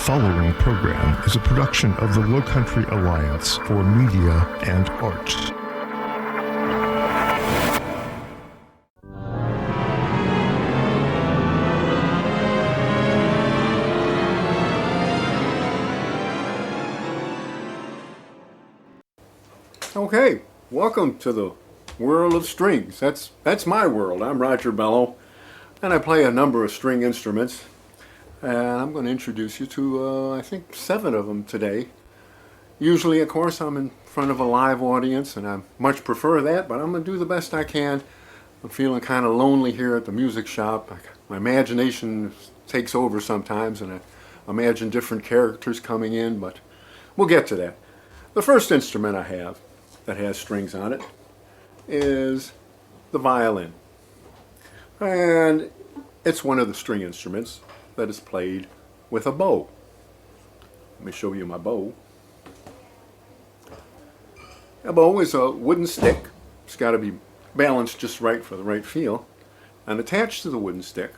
following program is a production of the Low Country Alliance for Media and Arts. Okay, welcome to the world of strings. That's my world. I'm Roger Bellow, and I play a number of string instruments. And I'm going to introduce you to, I think, 7 of them today. Usually, of course, I'm in front of a live audience, and I much prefer that, but I'm going to do the best I can. I'm feeling kind of lonely here at the music shop. My imagination takes over sometimes, and I imagine different characters coming in, but we'll get to that. The first instrument I have that has strings on it is the violin. And it's one of the string instruments that is played with a bow. Let me show you my bow. A bow is a wooden stick. It's got to be balanced just right for the right feel. And attached to the wooden stick,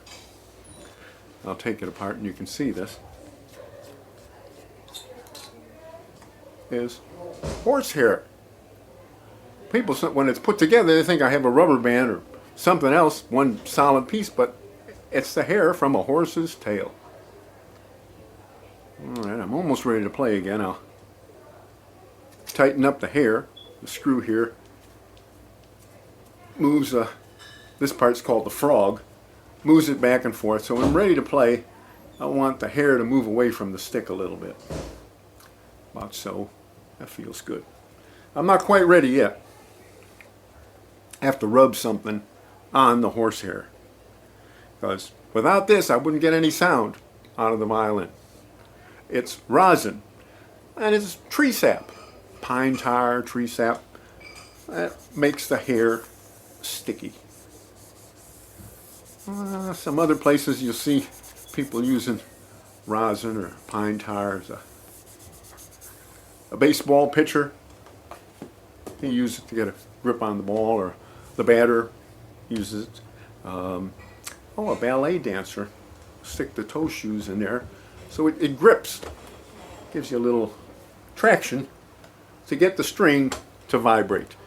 I'll take it apart and you can see this, is horsehair. People, when it's put together, they think I have a rubber band or something else, one solid piece, but it's the hair from a horse's tail. Alright, I'm almost ready to play again. I'll tighten up the hair. The screw here moves, this part's called the frog, moves it back and forth. So when I'm ready to play, I want the hair to move away from the stick a little bit. About so. That feels good. I'm not quite ready yet. I have to rub something on the horsehair, because without this I wouldn't get any sound out of the violin. It's rosin, and it's tree sap, pine tar, tree sap. That makes the hair sticky. Some other places you'll see people using rosin or pine tar as a baseball pitcher. He uses it to get a grip on the ball, or the batter uses it. A ballet dancer, stick the toe shoes in there so it grips, gives you a little traction to get the string to vibrate.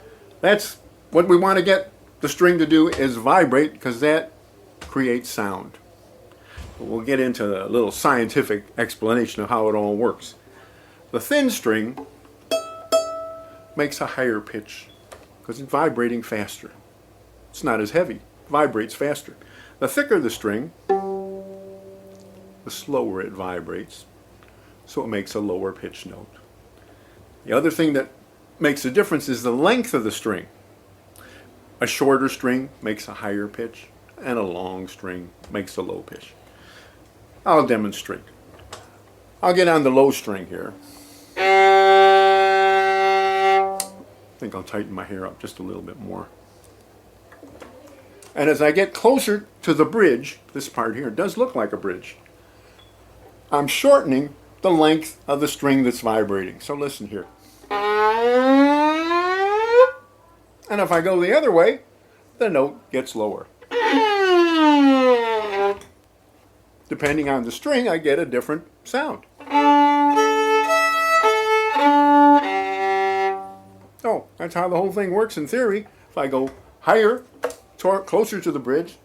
That's what we want to get the string to do, is vibrate, because that creates sound. We'll get into a little scientific explanation of how it all works. The thin string makes a higher pitch because it's vibrating faster. It's not as heavy, it vibrates faster. The thicker the string, the slower it vibrates, so it makes a lower pitch note. The other thing that makes a difference is the length of the string. A shorter string makes a higher pitch, and a long string makes a low pitch. I'll demonstrate. I'll get on the low string here. I think I'll tighten my hair up just a little bit more. And as I get closer to the bridge, this part here does look like a bridge, I'm shortening the length of the string that's vibrating. So listen here. And if I go the other way, the note gets lower. Depending on the string, I get a different sound. Oh, that's how the whole thing works in theory. If I go higher, closer to the bridge,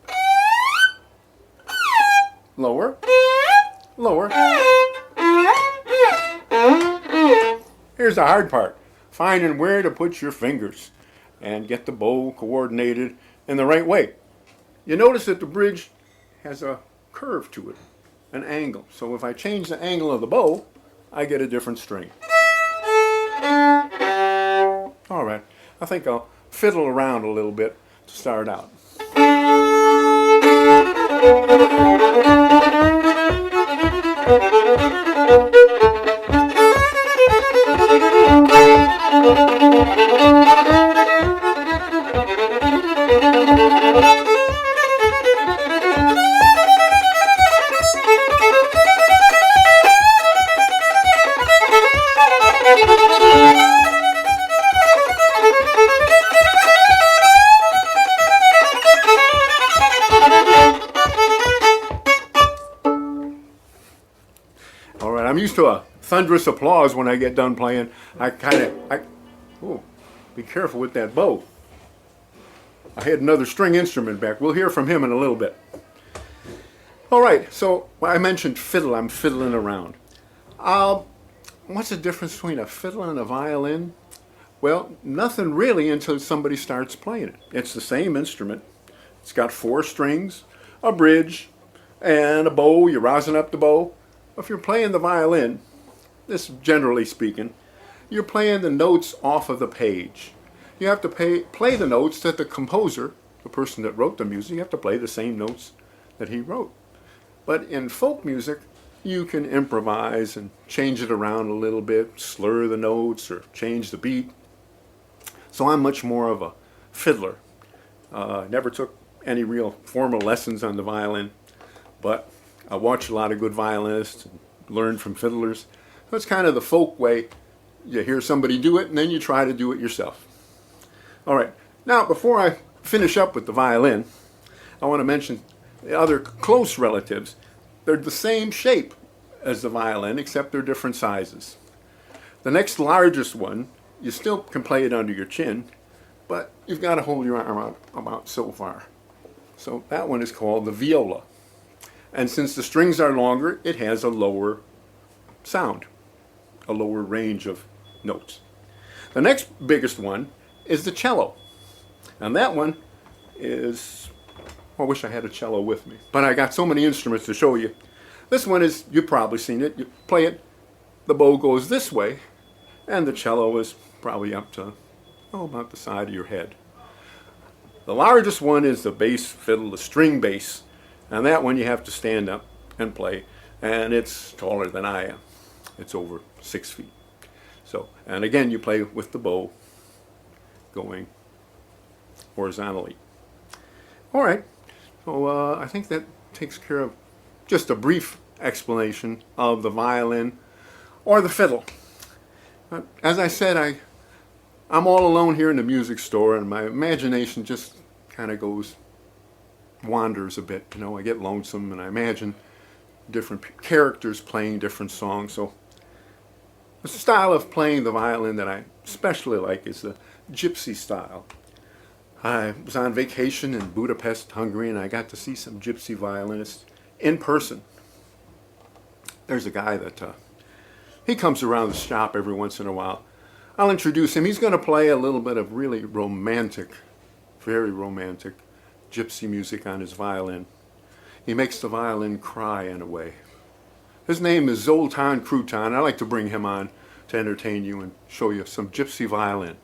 lower, lower. Here's the hard part, finding where to put your fingers and get the bow coordinated in the right way. You notice that the bridge has a curve to it, an angle. So if I change the angle of the bow, I get a different string. All right, I think I'll fiddle around a little bit to start out. used to a thunderous applause when I get done playing. Oh, be careful with that bow. I had another string instrument back. We'll hear from him in a little bit. All right, so I mentioned fiddle. I'm fiddling around. What's the difference between a fiddle and a violin? Well, nothing really until somebody starts playing it. It's the same instrument. It's got 4 strings, a bridge, and a bow. You're rosin up the bow. If you're playing the violin, this generally speaking, you're playing the notes off of the page. You have to play the notes that the composer, the person that wrote the music, you have to play the same notes that he wrote. But in folk music, you can improvise and change it around a little bit, slur the notes or change the beat. So I'm much more of a fiddler. Never took any real formal lessons on the violin, but I watch a lot of good violinists and learn from fiddlers. So it's kind of the folk way. You hear somebody do it and then you try to do it yourself. All right, now before I finish up with the violin, I want to mention the other close relatives. They're the same shape as the violin, except they're different sizes. The next largest one, you still can play it under your chin, but you've got to hold your arm out about so far. So that one is called the viola. And since the strings are longer, it has a lower sound, a lower range of notes. The next biggest one is the cello. And that one is, I wish I had a cello with me, but I got so many instruments to show you. This one is, you've probably seen it. You play it, the bow goes this way, and the cello is probably up to, about the side of your head. The largest one is the bass fiddle, the string bass, and that one you have to stand up and play, and it's taller than I am. It's over 6 feet. So, and again, you play with the bow going horizontally. All right, so I think that takes care of just a brief explanation of the violin or the fiddle. But as I said, I'm all alone here in the music store, and my imagination just kind of wanders a bit. You know, I get lonesome and I imagine different characters playing different songs. So the style of playing the violin that I especially like is the Gypsy Style. I was on vacation in Budapest, Hungary, and I got to see some gypsy violinists in person. There's a guy that he comes around the shop every once in a while. I'll introduce him. He's going to play a little bit of really romantic, very romantic gypsy music on his violin. He makes the violin cry in a way. His name is Zoltan Cruton. I like to bring him on to entertain you and show you some gypsy violin.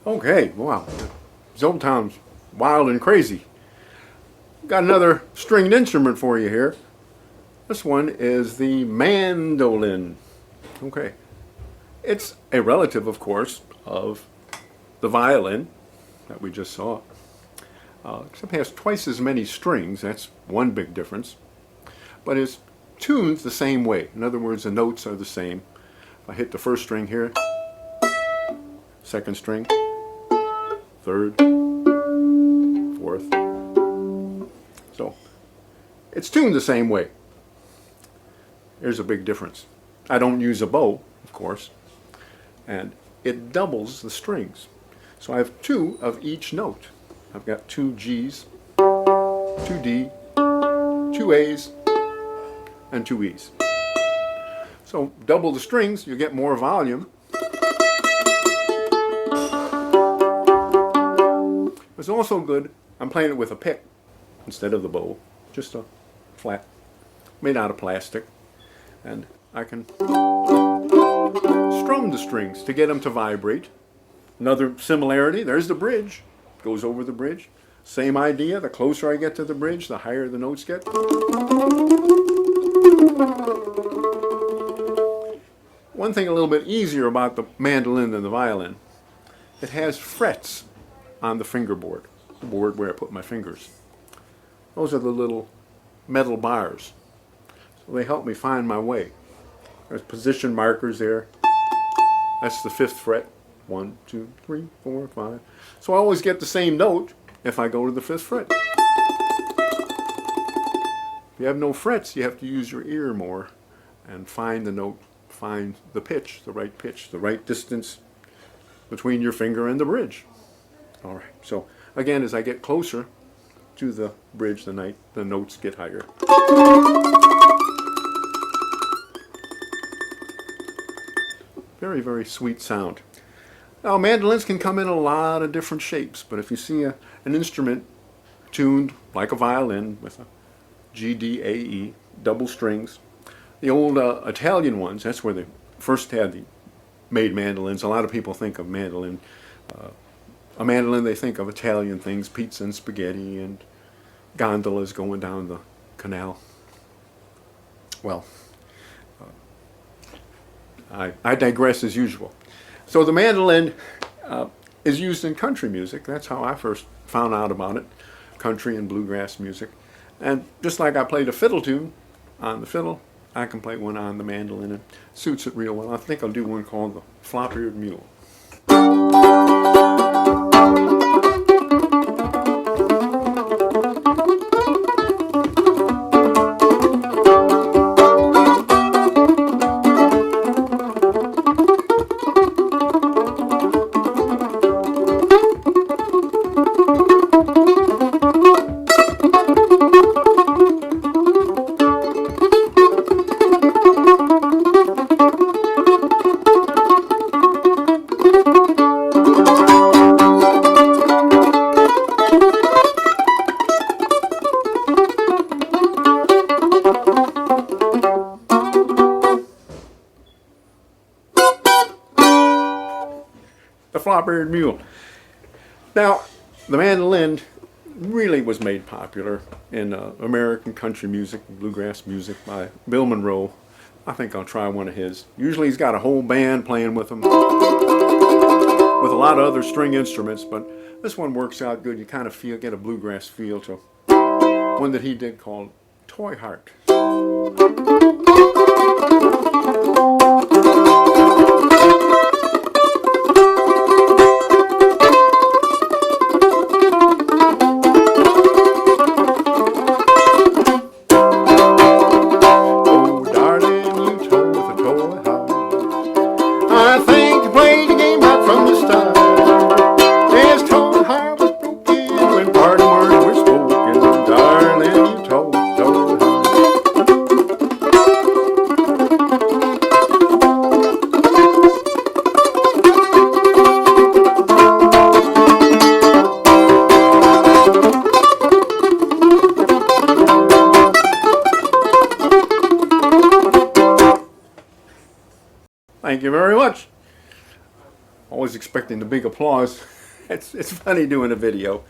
Okay, wow. Zoltan's wild and crazy. Got another stringed instrument for you here. This one is the mandolin. Okay. It's a relative, of course, of the violin that we just saw. Except it has twice as many strings. That's one big difference. But it's tuned the same way. In other words, the notes are the same. If I hit the first string here, second string, third, fourth. So it's tuned the same way. There's a big difference. I don't use a bow, of course, and it doubles the strings. So I have two of each note. I've got two G's, two D, two A's, and two E's. So double the strings, you get more volume. It's also good, I'm playing it with a pick instead of the bow, just a flat, made out of plastic. And I can strum the strings to get them to vibrate. Another similarity, there's the bridge, goes over the bridge. Same idea, the closer I get to the bridge, the higher the notes get. One thing a little bit easier about the mandolin than the violin, it has frets on the fingerboard, the board where I put my fingers. Those are the little metal bars. So they help me find my way. There's position markers there. That's the 5th fret. 1, 2, 3, 4, 5. So I always get the same note if I go to the 5th fret. If you have no frets, you have to use your ear more and find the note, find the pitch, the right distance between your finger and the bridge. All right, so again, as I get closer to the bridge, the notes get higher. Very, very sweet sound. Now, mandolins can come in a lot of different shapes, but if you see an instrument tuned like a violin with a G, D, A, E, double strings, the old Italian ones, that's where they first made mandolins. A lot of people think of mandolin. A mandolin, they think of Italian things, pizza and spaghetti and gondolas going down the canal. Well, I digress as usual. So the mandolin is used in country music. That's how I first found out about it, country and bluegrass music. And just like I played a fiddle tune on the fiddle, I can play one on the mandolin. It suits it real well. I think I'll do one called the Flop-Eared Mule. The Flop-Eared Mule. Now, the mandolin really was made popular in American country music, bluegrass music by Bill Monroe. I think I'll try one of his. Usually he's got a whole band playing with him, with a lot of other string instruments, but this one works out good. You kind of get a bluegrass feel to one that he did called Toy Heart. Thank you very much. Always expecting the big applause. It's funny doing a video.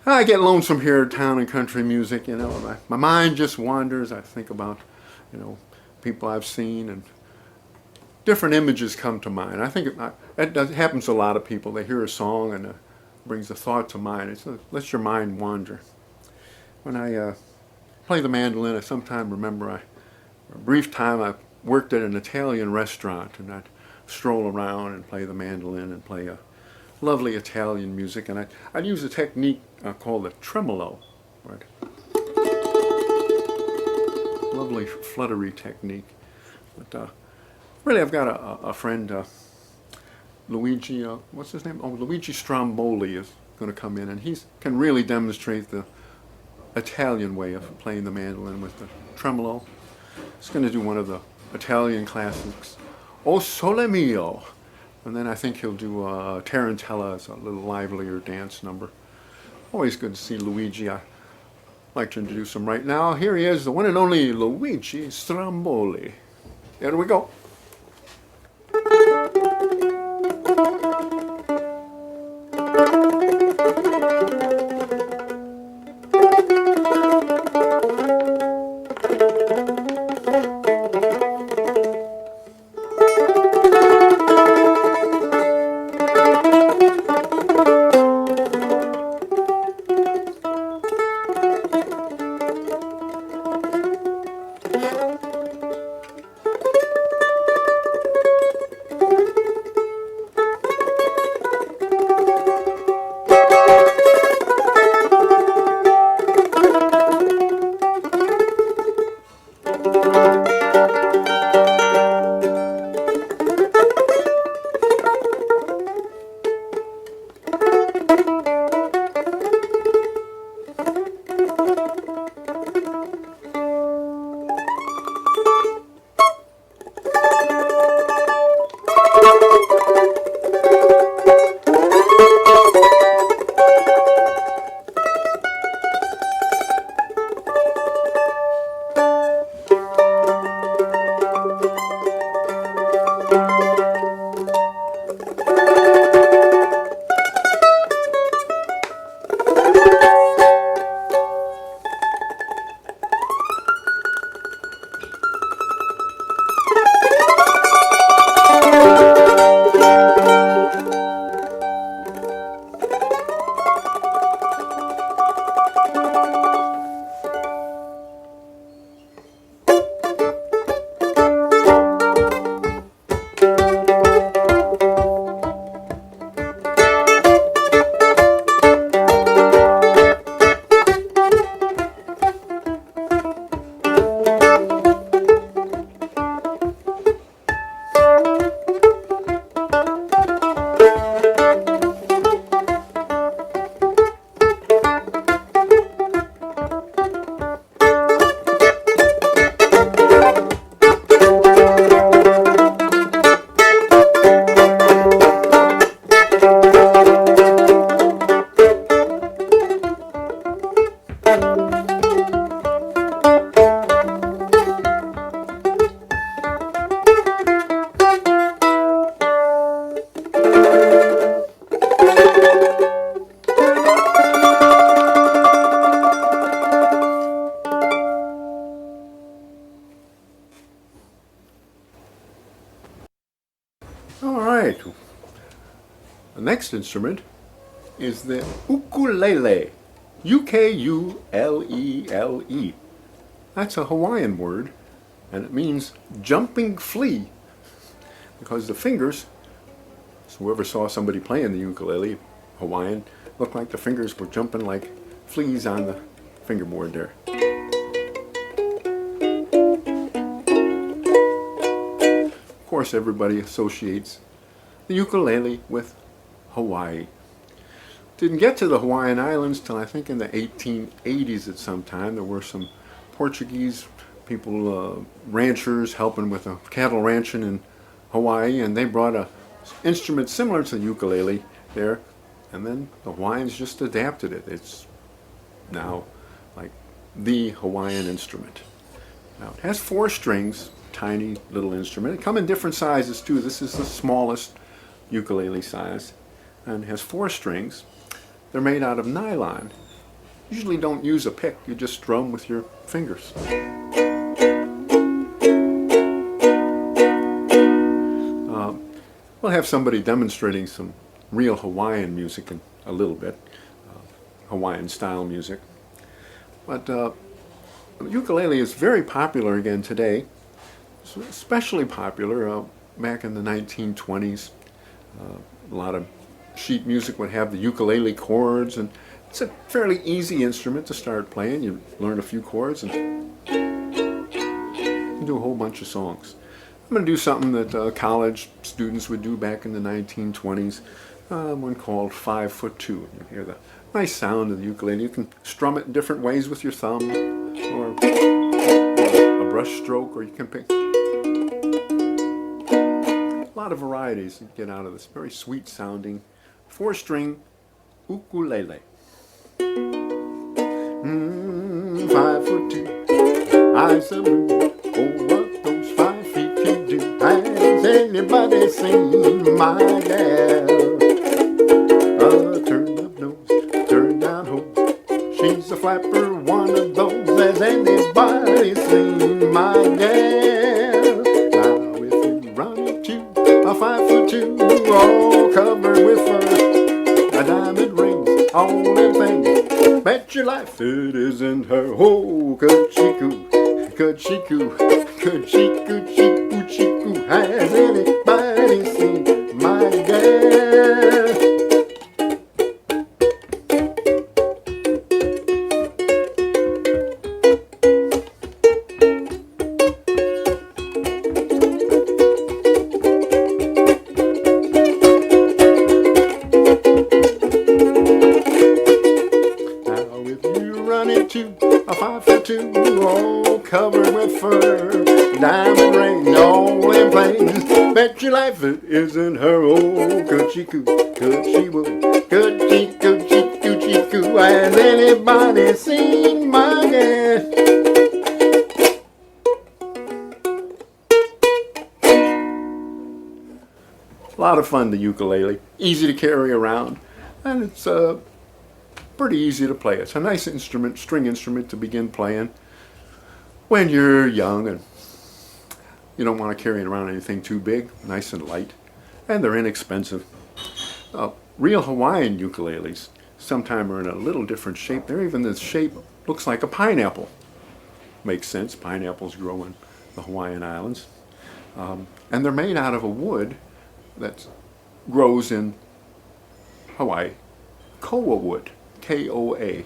I get lonesome here, town and country music, you know. My mind just wanders. I think about, you know, people I've seen, and different images come to mind. I think it happens to a lot of people. They hear a song and it brings a thought to mind. It lets your mind wander. When I play the mandolin, I sometimes remember a brief time I worked at an Italian restaurant, and I'd stroll around and play the mandolin and play a lovely Italian music, and I'd use a technique called the tremolo, right? Lovely fluttery technique. But really, I've got a friend, Luigi, what's his name? Oh, Luigi Stromboli is going to come in, and he can really demonstrate the Italian way of playing the mandolin with the tremolo. He's going to do one of the Italian classics, O Sole Mio. And then I think he'll do Tarantella as a little livelier dance number. Always good to see Luigi. I'd like to introduce him right now. Here he is, the one and only Luigi Stromboli. Here we go. right. The next instrument is the ukulele. U-K-U-L-E-L-E. That's a Hawaiian word, and it means jumping flea, because the fingers, so whoever saw somebody playing the ukulele, Hawaiian, looked like the fingers were jumping like fleas on the fingerboard there. Of course, everybody associates the ukulele with Hawaii. Didn't get to the Hawaiian Islands till I think in the 1880s at some time. There were some Portuguese people, ranchers, helping with a cattle ranching in Hawaii, and they brought a instrument similar to the ukulele there, and then the Hawaiians just adapted it. It's now like the Hawaiian instrument. Now it has 4 strings, tiny little instrument. It comes in different sizes too. This is the smallest ukulele size, and it has 4 strings. They're made out of nylon, usually don't use a pick, you just strum with your fingers. We'll have somebody demonstrating some real Hawaiian music in a little bit, Hawaiian style music. But ukulele is very popular again today. It's especially popular back in the 1920s. A lot of sheet music would have the ukulele chords, and it's a fairly easy instrument to start playing. You learn a few chords and you do a whole bunch of songs. I'm going to do something that college students would do back in the 1920s, one called 5'2". You hear the nice sound of the ukulele. You can strum it in different ways with your thumb, or a brush stroke, or you can pick a lot of varieties you get out of this very sweet sounding 4-string ukulele. 5'2", eyes are blue. Oh, what those 5 feet can do. Has anybody seen my gal? Turned up nose, turned down hose. She's a flapper, one of those. Has anybody seen my gal? Now if you run into a 5'2", all covered with fur, a diamond rings, all them things, bet your life it isn't her. Oh, could she coo, could she coo, could she coo, she coo, she coo. Has anybody seen my gal? A 5'2", all covered with fur, diamond ring, all in plains. Bet your life it isn't her. Oh, could she coo, could she woo, could she coo, she coo, she coo. Has anybody seen my gal? A lot of fun, the ukulele. Easy to carry around, and it's pretty easy to play. It's a nice instrument, string instrument to begin playing when you're young and you don't want to carry around anything too big. Nice and light, and they're inexpensive. Real Hawaiian ukuleles sometimes are in a little different shape. They're even the shape looks like a pineapple. Makes sense. Pineapples grow in the Hawaiian Islands, and they're made out of a wood that grows in Hawaii, koa wood. Koa,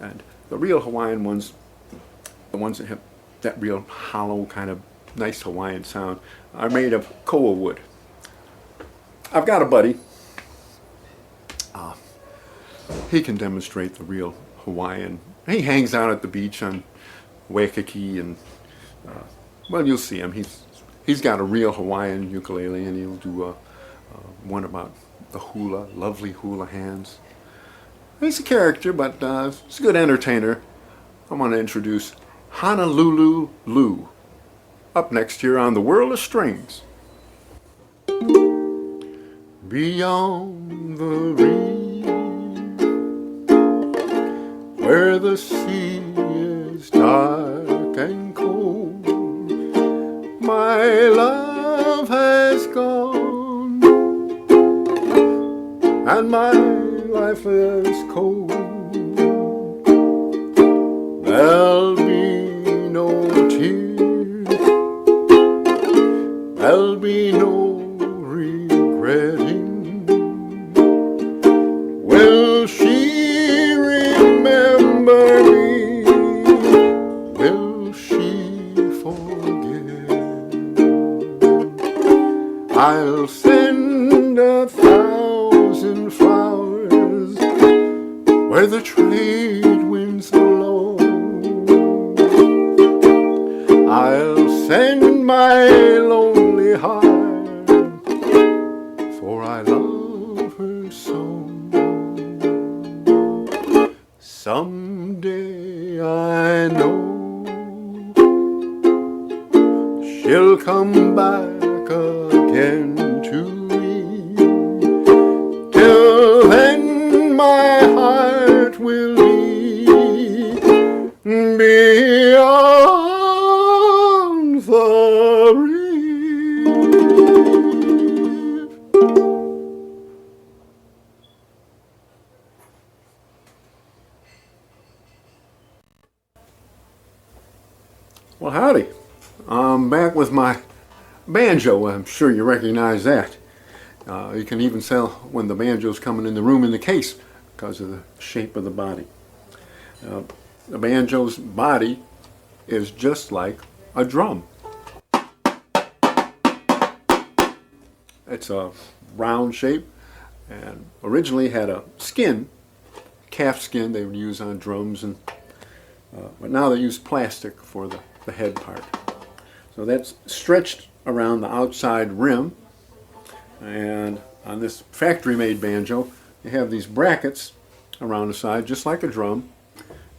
and the real Hawaiian ones, the ones that have that real hollow kind of nice Hawaiian sound, are made of koa wood. I've got a buddy. He can demonstrate the real Hawaiian. He hangs out at the beach on Waikiki, and well, you'll see him. He's got a real Hawaiian ukulele, and he'll do one about the hula, lovely hula hands. He's a character, but he's a good entertainer. I want to introduce Honolulu Lou, up next here on The World of Strings. Beyond the reef, where the sea is dark and cold, my love has gone, and my life is cold. There'll be no tears, there'll be no regretting. Will she remember me? Will she forget? I'll send 1,000 flowers where the trade winds blow. I'll send my lonely heart, for I love her so. Someday I know she'll come back again to me. Till then my heart will be Well, howdy. I'm back with my banjo. I'm sure you recognize that. You can even tell when the banjo's coming in the room in the case because of the shape of the body. The banjo's body is just like a drum. It's a round shape and originally had a skin, calf skin they would use on drums, but now they use plastic for the head part. So that's stretched around the outside rim, and on this factory-made banjo you have these brackets around the side just like a drum,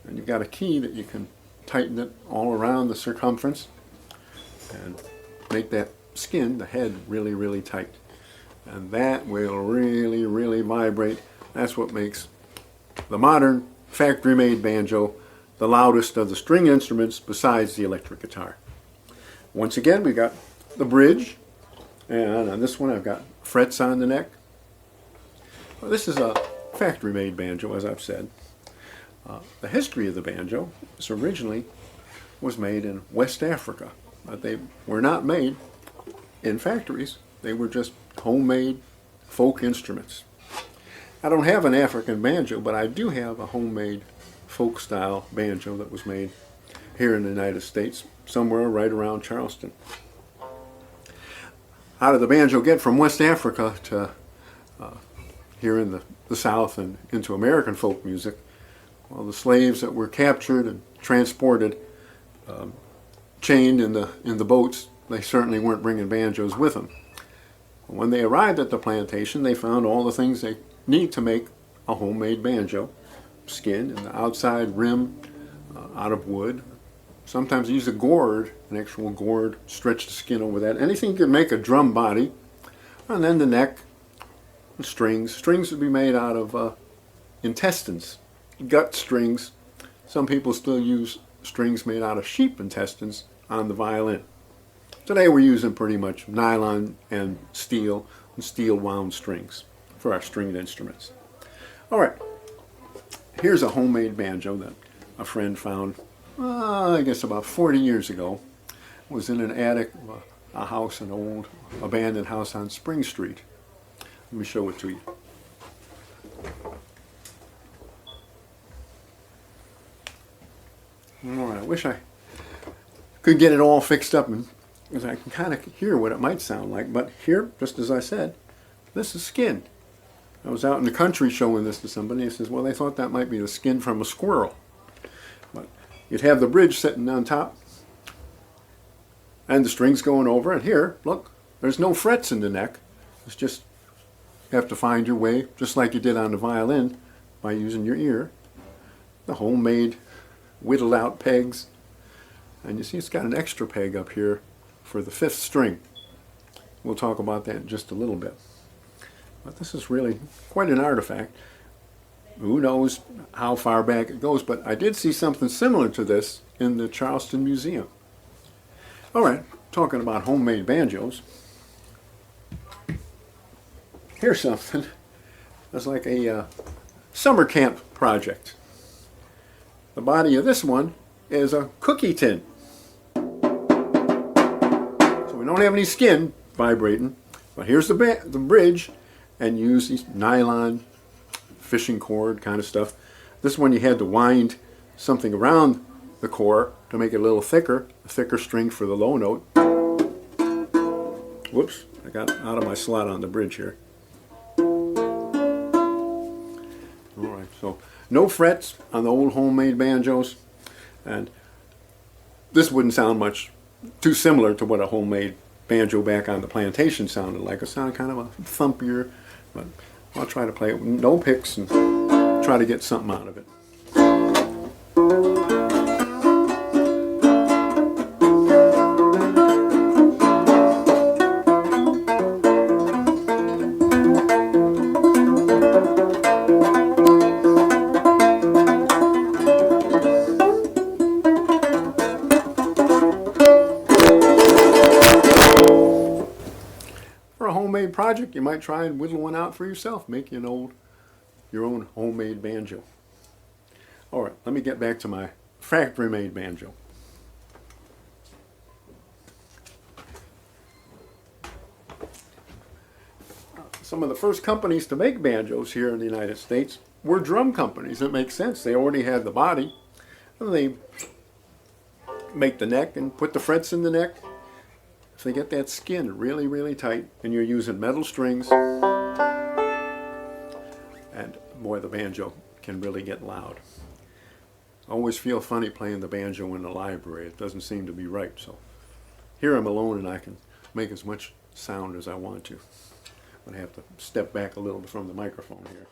and you've got a key that you can tighten it all around the circumference and make that skin, the head, really tight, and that will really vibrate. That's what makes the modern factory-made banjo the loudest of the string instruments besides the electric guitar. Once again, we got the bridge, and on this one I've got frets on the neck. Well, this is a factory-made banjo, as I've said. The history of the banjo is originally was made in West Africa, but they were not made in factories. They were just homemade folk instruments. I don't have an African banjo, but I do have a homemade folk style banjo that was made here in the United States, somewhere right around Charleston. How did the banjo get from West Africa to here in the South and into American folk music? Well, the slaves that were captured and transported, chained in the boats, they certainly weren't bringing banjos with them. When they arrived at the plantation, they found all the things they need to make a homemade banjo: skin and the outside rim out of wood. Sometimes use a gourd, an actual gourd, stretch the skin over that. Anything you could make a drum body. And then the neck, and strings. Strings would be made out of intestines, gut strings. Some people still use strings made out of sheep intestines on the violin. Today we're using pretty much nylon and steel wound strings for our stringed instruments. All right, here's a homemade banjo that a friend found, I guess about 40 years ago. It was in an attic of a house, an old abandoned house on Spring Street. Let me show it to you. All right, I wish I could get it all fixed up, because I can kind of hear what it might sound like. But here, just as I said, this is skin. I was out in the country showing this to somebody. He says, well, they thought that might be the skin from a squirrel. But you'd have the bridge sitting on top and the strings going over. And here, look, there's no frets in the neck. It's just, you have to find your way, just like you did on the violin, by using your ear. The homemade whittled out pegs. And you see it's got an extra peg up here for the fifth string. We'll talk about that in just a little bit. But this is really quite an artifact. Who knows how far back it goes, but I did see something similar to this in the Charleston Museum. All right, talking about homemade banjos. Here's something that's like a summer camp project. The body of this one is a cookie tin. So we don't have any skin vibrating, but here's the bridge, and use these nylon fishing cord kind of stuff. This one you had to wind something around the core to make it a little thicker, a thicker string for the low note. Whoops, I got out of my slot on the bridge here. Alright, so no frets on the old homemade banjos, and this wouldn't sound much too similar to what a homemade banjo back on the plantation sounded like. It sounded kind of a thumpier, but I'll try to play it with no picks and try to get something out of it. For a homemade project, you might try and whittle one out for yourself. Make your own homemade banjo. All right, let me get back to my factory-made banjo. Some of the first companies to make banjos here in the United States were drum companies. It makes sense. They already had the body. And they make the neck and put the frets in the neck. So they get that skin really, really tight. And you're using metal strings. And boy, the banjo can really get loud. I always feel funny playing the banjo in the library. It doesn't seem to be right. So here I'm alone and I can make as much sound as I want to. I'm going to have to step back a little bit from the microphone here.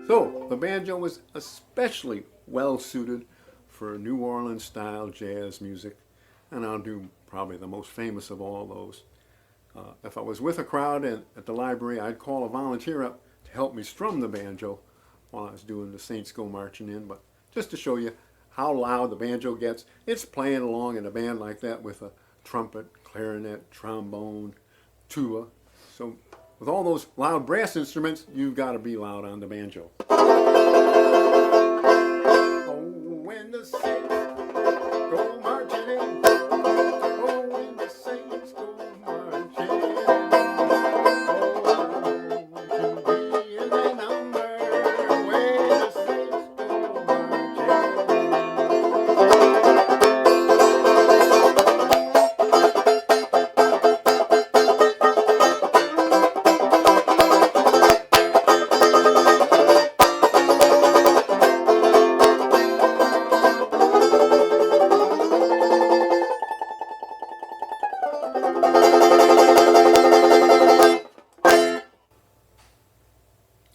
So the banjo was especially well suited for New Orleans style jazz music, and I'll do probably the most famous of all those. If I was with a crowd at the library, I'd call a volunteer up to help me strum the banjo while I was doing the Saints Go Marching In. But just to show you how loud the banjo gets, it's playing along in a band like that with a trumpet, clarinet, trombone, tuba. So with all those loud brass instruments, you've got to be loud on the banjo. Oh, when the Saints go marching in. Oh, when the Saints go marching in.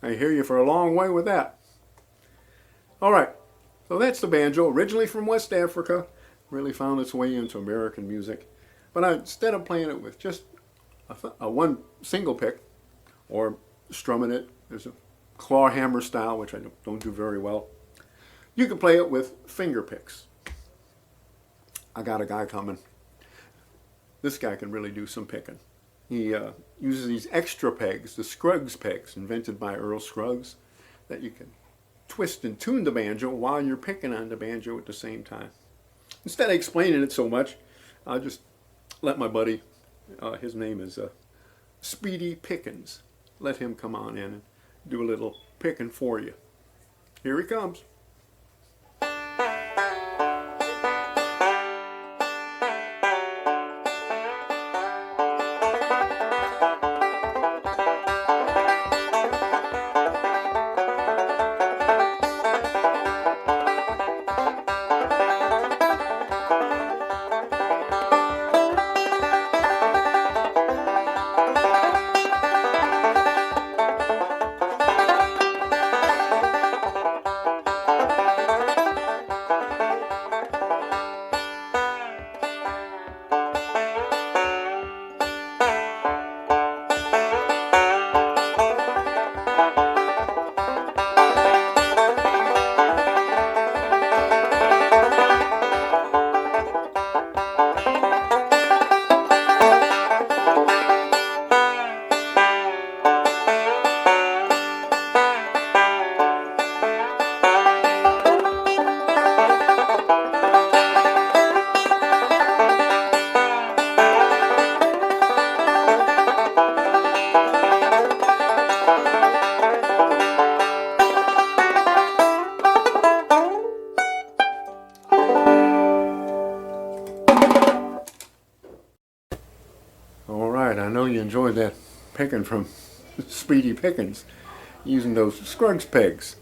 I hear you for a long way with that. All right, so that's the banjo, originally from West Africa, really found its way into American music. But instead of playing it with just a one single pick or strumming it, there's a claw hammer style, which I don't do very well. You can play it with finger picks. I got a guy coming. This guy can really do some picking. He uses these extra pegs, the Scruggs pegs, invented by Earl Scruggs, that you can twist and tune the banjo while you're picking on the banjo at the same time. Instead of explaining it so much, I'll just let my buddy, his name is Speedy Pickens, let him come on in and do a little picking for you. Here he comes. I know you enjoyed that picking from Speedy Pickens, using those Scruggs pegs.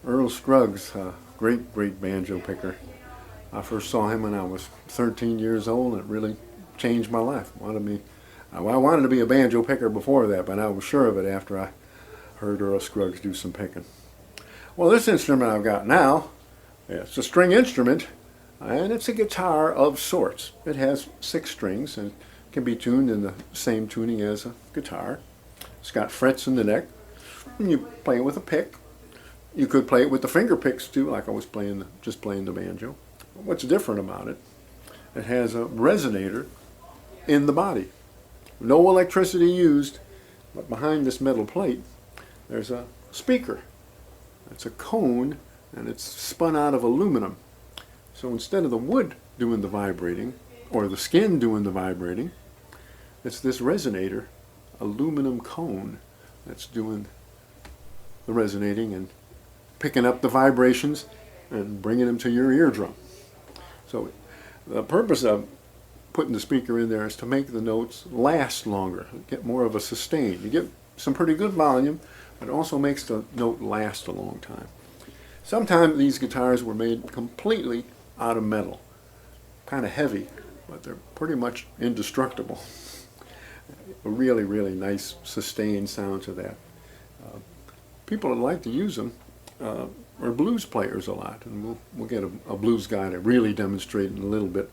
Earl Scruggs, great banjo picker. I first saw him when I was 13 years old, and it really changed my life. I wanted to be a banjo picker before that, but I was sure of it after I heard Earl Scruggs do some picking. Well, this instrument I've got now, it's a string instrument, and it's a guitar of sorts. It has 6 strings and can be tuned in the same tuning as a guitar. It's got frets in the neck, and you play it with a pick. You could play it with the finger picks too, like I was just playing the banjo. What's different about it? It has a resonator in the body. No electricity used, but behind this metal plate, there's a speaker. It's a cone, and it's spun out of aluminum. So instead of the wood doing the vibrating, or the skin doing the vibrating. It's this resonator, aluminum cone, that's doing the resonating and picking up the vibrations and bringing them to your eardrum. So the purpose of putting the speaker in there is to make the notes last longer, get more of a sustain. You get some pretty good volume, but it also makes the note last a long time. Sometimes these guitars were made completely out of metal, kind of heavy, but they're pretty much indestructible. A really, really nice sustained sound to that. People that like to use them are blues players a lot, and we'll get a blues guy to really demonstrate in a little bit,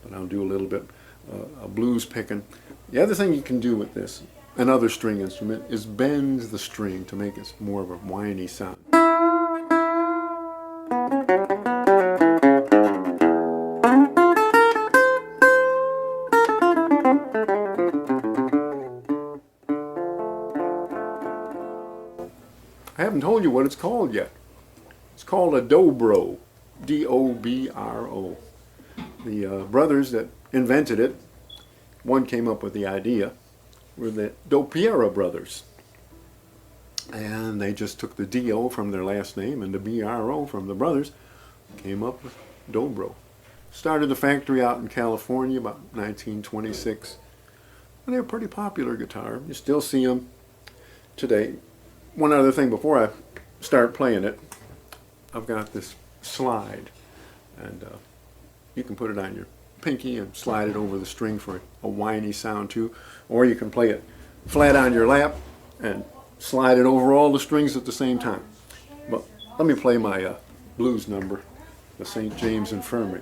but I'll do a little bit of blues picking. The other thing you can do with this, another string instrument, is bend the string to make it more of a whiny sound. I haven't told you what it's called yet. It's called a Dobro, D-O-B-R-O. The brothers that invented it, one came up with the idea, were the Dopiera brothers. And they just took the D-O from their last name and the B-R-O from the brothers, came up with Dobro. Started a factory out in California about 1926. And they're a pretty popular guitar. You still see them today. One other thing before I start playing it, I've got this slide, and you can put it on your pinky and slide it over the string for a whiny sound too, or you can play it flat on your lap and slide it over all the strings at the same time. But let me play my blues number, the St. James Infirmary.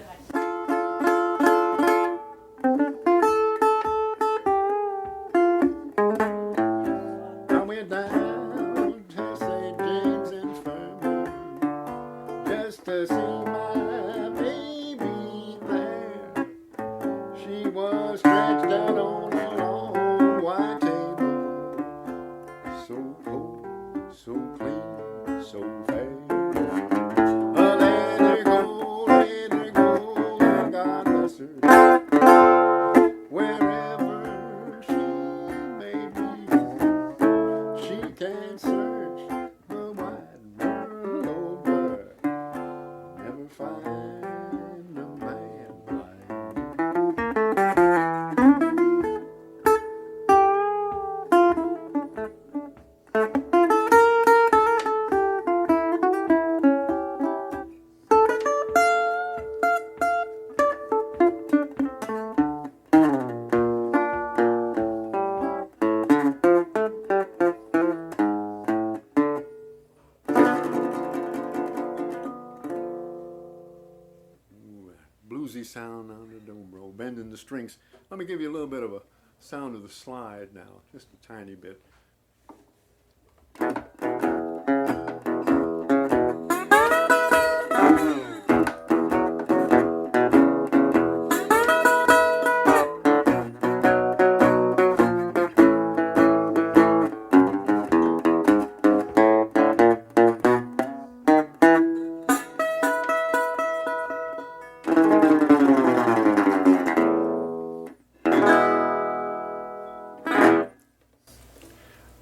Bluesy sound on the dobro, bending the strings. Let me give you a little bit of a sound of the slide now, just a tiny bit.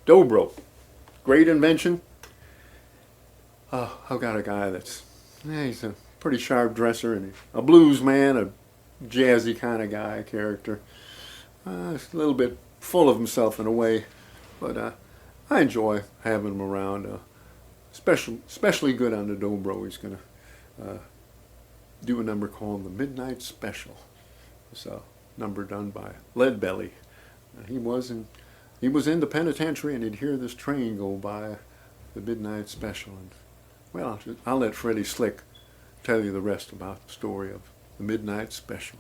Dobro, great invention. I've got a guy he's a pretty sharp dresser and a blues man, a jazzy kind of guy, character. He's a little bit full of himself in a way, but I enjoy having him around. Especially good on the dobro. He's going to do a number called the Midnight Special. It's a number done by Leadbelly. He was in the penitentiary, and he'd hear this train go by, the Midnight Special. And well, I'll let Freddie Slick tell you the rest about the story of the Midnight Special.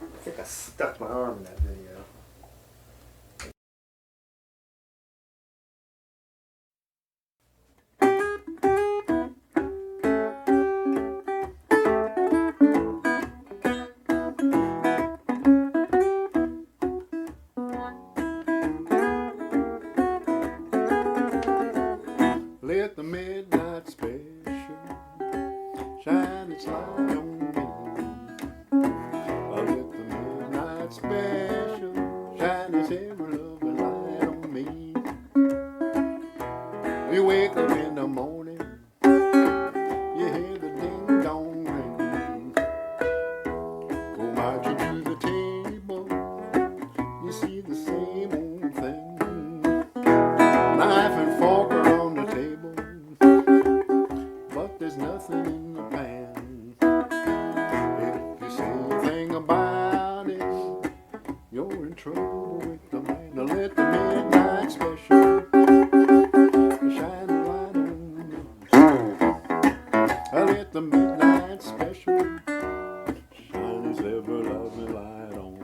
I think I stuck my arm in that video. Let the midnight special shine its light on me. let the midnight special shine a light on. I let the midnight special shine its ever-loving light on.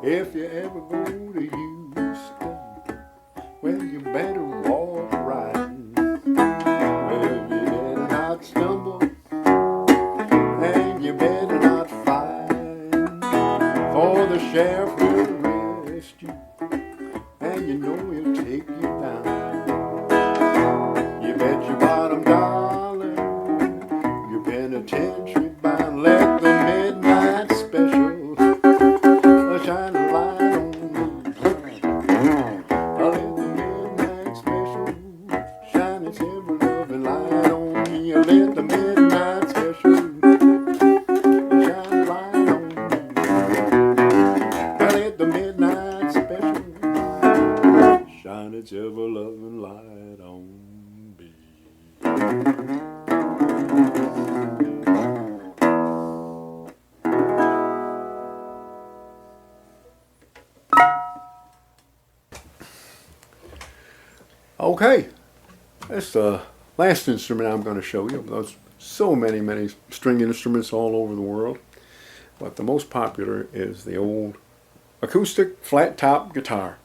If you ever go to Houston, well, you better walk right. Well, you better not stumble, and you better not fight, for the sheriff will arrest you, and you know he'll take you down. You bet your bottom dollar, your penitentiary bound. Let the midnight special shine a light on me. I'll let the midnight special shine its ever-loving light on me. I'll let the midnight special shine a light on me. I'll let the midnight special shine its ever-loving light on me. Okay, that's the last instrument I'm going to show you. There's so many string instruments all over the world, but the most popular is the old acoustic flat top guitar.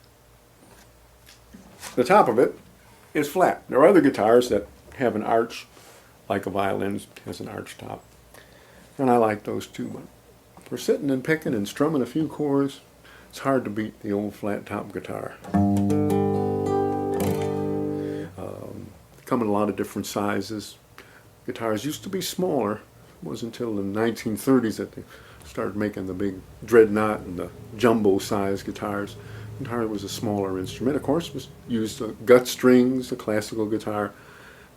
The top of it is flat. There are other guitars that have an arch, like a violin has an arch top, and I like those too, but for sitting and picking and strumming a few chords, it's hard to beat the old flat top guitar. Come in a lot of different sizes. Guitars used to be smaller. It wasn't until the 1930s that they started making the big dreadnought and the jumbo size guitars. Guitar was a smaller instrument. Of course, was used gut strings, the classical guitar,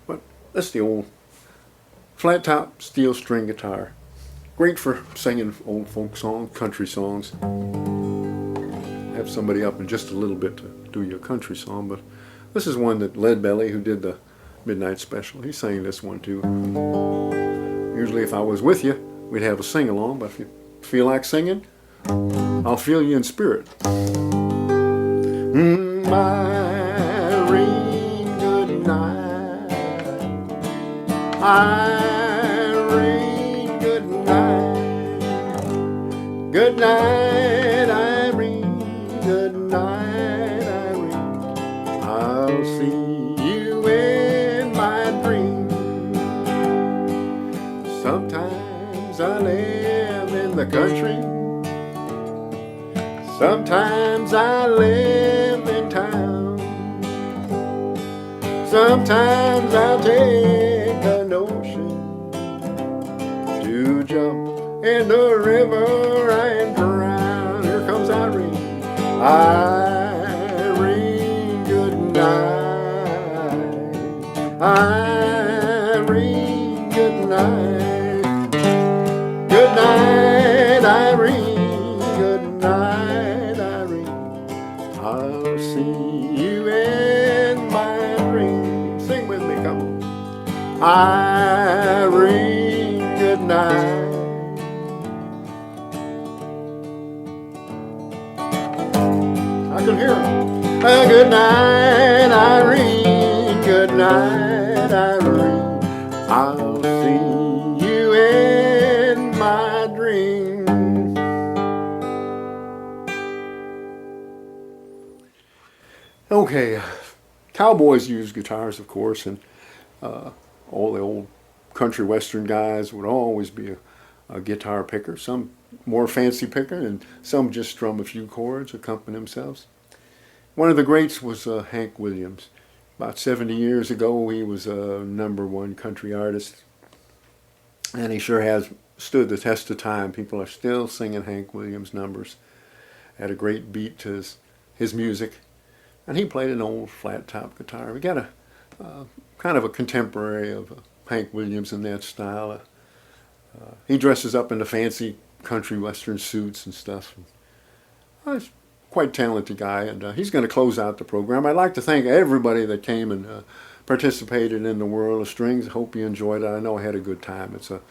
but that's the old flat top steel string guitar. Great for singing old folk songs, country songs. Have somebody up in just a little bit to do your country song, but this is one that Leadbelly, who did the Midnight Special, he sang this one too. Usually if I was with you, we'd have a sing-along, but if you feel like singing, I'll feel you in spirit. Irene, good night. Irene, good night. Good night, Irene. Good night, Irene. I'll see you in my dreams. Sometimes I live in the country. Sometimes I live in town. Sometimes I'll take a notion to jump in the river and drown. Here comes Irene. Irene, good night. Irene, good night. Good night, Irene. Good night, Irene. I'll see you in my dreams. Sing with me, come on. Irene, good night. I can hear him. Good night, Irene. Good night, Irene. I'll see you in my dreams. Okay, cowboys use guitars, of course, and all the old country western guys would always be a guitar picker. Some more fancy picker, and some just strum a few chords, accompany themselves. One of the greats was Hank Williams. About 70 years ago, he was a #1 country artist, and he sure has stood the test of time. People are still singing Hank Williams numbers. Had a great beat to his music. and he played an old flat top guitar. We got a kind of a contemporary of Hank Williams in that style. He dresses up in the fancy country western suits and stuff. He's quite talented guy, and he's going to close out the program. I'd like to thank everybody that came and participated in the World of Strings. I hope you enjoyed it. I know I had a good time. It's a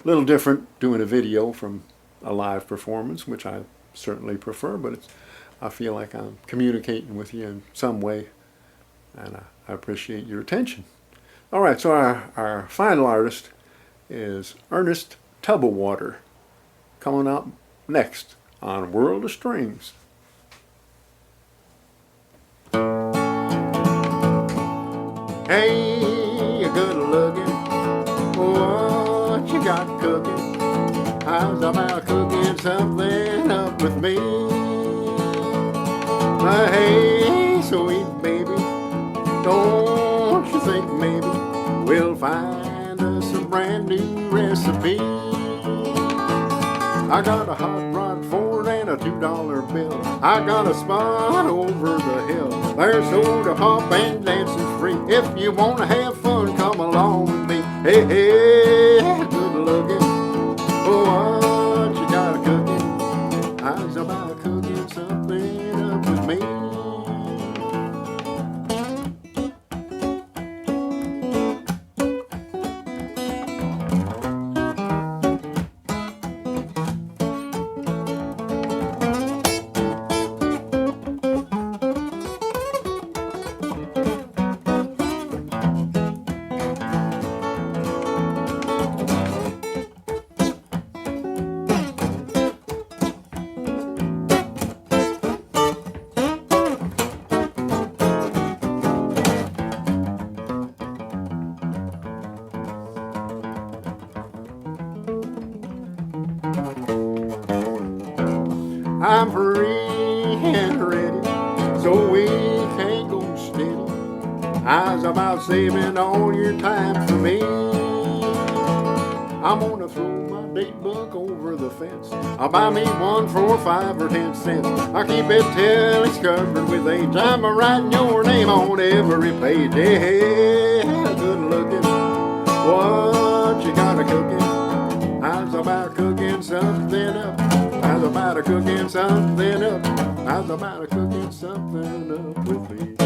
little different doing a video from a live performance, which I certainly prefer, but I feel like I'm communicating with you in some way, and I appreciate your attention. All right, so our final artist is Ernest Tubblewater, coming up next on World of Strings. Hey, you good looking, what you got cooking? How's about cooking something up with me? Hey, sweet baby, don't you think maybe we'll find us a brand new recipe? I got a hot rod Ford and a $2 bill. I got a spot over the hill. There's soda hop and dancing free. If you wanna have fun, come along with me. Hey, hey, good looking, what you got a cooking? How's about cooking something up with me? I'm free and ready, so we can't go steady. How's about saving all your time for me? I'm gonna throw my date book over the fence. I'll buy me one for 5 or 10 cents. I'll keep it till it's covered with age. I'm writing your name on every page. Hey, good looking, what you got a cooking? How's about cooking something up? How's about a cooking something up? How's about a cooking something up with me?